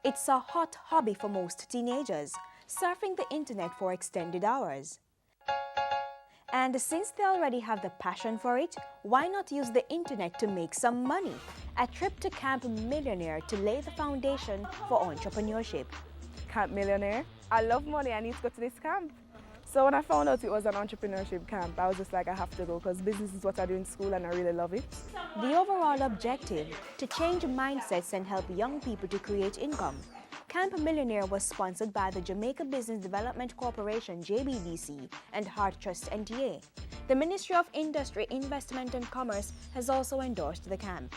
It's a hot hobby for most teenagers, surfing the internet for extended hours. And since they already have the passion for it, why not use the internet to make some money? A trip to Camp Millionaire to lay the foundation for entrepreneurship. Camp Millionaire. I love money, I need to go to this camp. So when I found out it was an entrepreneurship camp, I was just like, I have to go because business is what I do in school and I really love it. The overall objective, to change mindsets and help young people to create income. Camp Millionaire was sponsored by the Jamaica Business Development Corporation, JBDC, and Heart Trust NTA. The Ministry of Industry, Investment and Commerce has also endorsed the camp.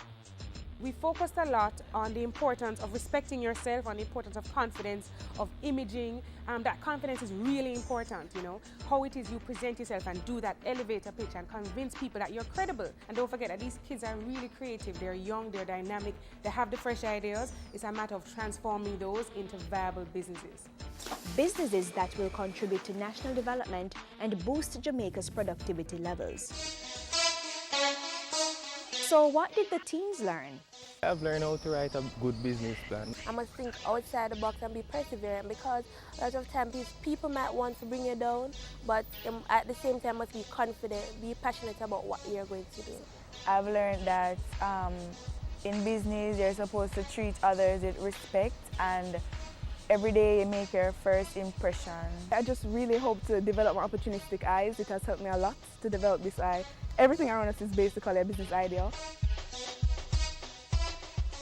We focused a lot on the importance of respecting yourself, on the importance of confidence, of imaging. That confidence is really important, you know, how it is you present yourself and do that elevator pitch and convince people that you're credible. And don't forget that these kids are really creative, they're young, they're dynamic, they have the fresh ideas. It's a matter of transforming those into viable businesses. Businesses that will contribute to national development and boost Jamaica's productivity levels. So what did the teens learn? I've learned how to write a good business plan. I must think outside the box and be perseverant, because a lot of times people might want to bring you down, but at the same time must be confident, be passionate about what you're going to do. I've learned that in business you're supposed to treat others with respect, and every day you make your first impression. I just really hope to develop my opportunistic eyes. It has helped me a lot to develop this eye. Everything around us is basically a business idea.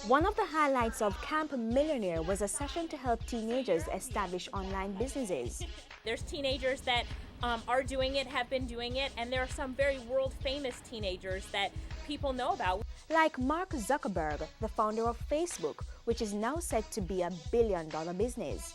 One of the highlights of Camp Millionaire was a session to help teenagers establish online businesses. There's teenagers that are doing it, have been doing it, and there are some very world-famous teenagers that people know about. Like Mark Zuckerberg, the founder of Facebook, which is now said to be $1 billion business.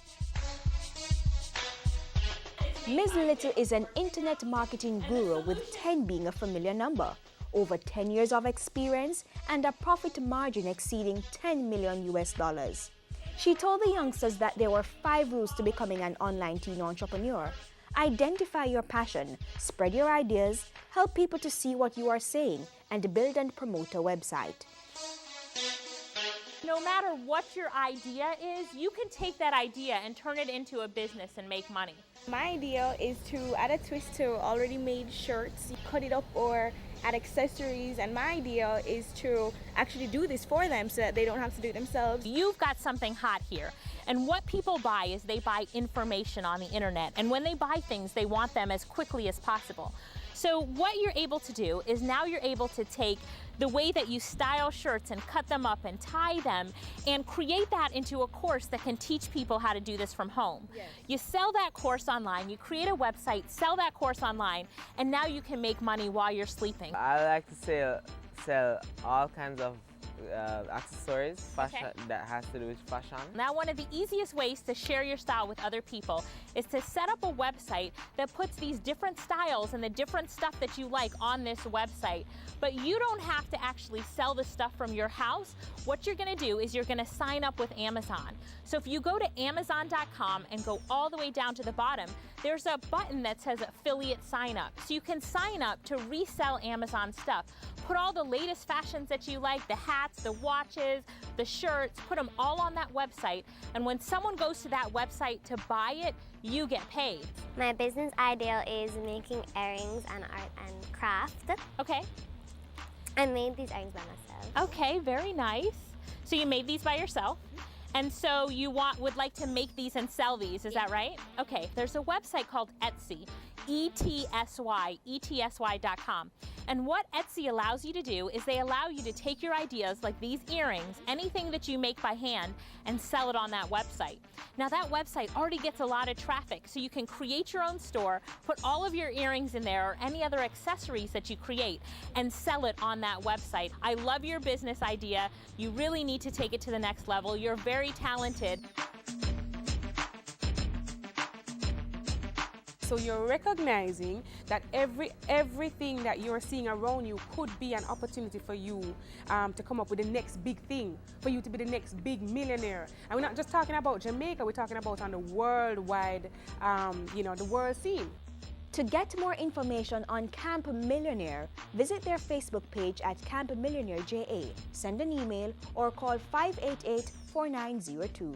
Ms. Little is an internet marketing guru with 10 being a familiar number, over 10 years of experience, and a profit margin exceeding $10 million US. She told the youngsters that there were 5 rules to becoming an online teen entrepreneur. Identify your passion, spread your ideas, help people to see what you are saying, and build and promote a website. No matter what your idea is, you can take that idea and turn it into a business and make money. My idea is to add a twist to already made shirts, cut it up or add accessories, and my idea is to actually do this for them so that they don't have to do it themselves. You've got something hot here, and what people buy is they buy information on the internet, and when they buy things, they want them as quickly as possible. So what you're able to do is now you're able to take the way that you style shirts and cut them up and tie them and create that into a course that can teach people how to do this from home. Yes. You sell that course online, you create a website, sell that course online, and now you can make money while you're sleeping. I like to sell all kinds of accessories, fashion, that has to do with fashion. Now, one of the easiest ways to share your style with other people is to set up a website that puts these different styles and the different stuff that you like on this website. But you don't have to actually sell the stuff from your house. What you're going to do is you're going to sign up with Amazon. So if you go to Amazon.com and go all the way down to the bottom, there's a button that says affiliate sign up. So you can sign up to resell Amazon stuff. Put all the latest fashions that you like, the hats, the watches, the shirts, put them all on that website. And when someone goes to that website to buy it, you get paid. My business idea is making earrings and art and craft. Okay. I made these earrings by myself. Okay, very nice. So you made these by yourself? And so you would like to make these and sell these, is that right? Okay, there's a website called Etsy, etsy.com. And what Etsy allows you to do is they allow you to take your ideas like these earrings, anything that you make by hand, and sell it on that website. Now that website already gets a lot of traffic, so you can create your own store, put all of your earrings in there or any other accessories that you create, and sell it on that website. I love your business idea. You really need to take it to the next level. You're very talented. So you're recognizing that everything that you're seeing around you could be an opportunity for you to come up with the next big thing, for you to be the next big millionaire. And we're not just talking about Jamaica, we're talking about on the worldwide, the world scene. To get more information on Camp Millionaire, visit their Facebook page at Camp Millionaire JA, send an email, or call 588-4902.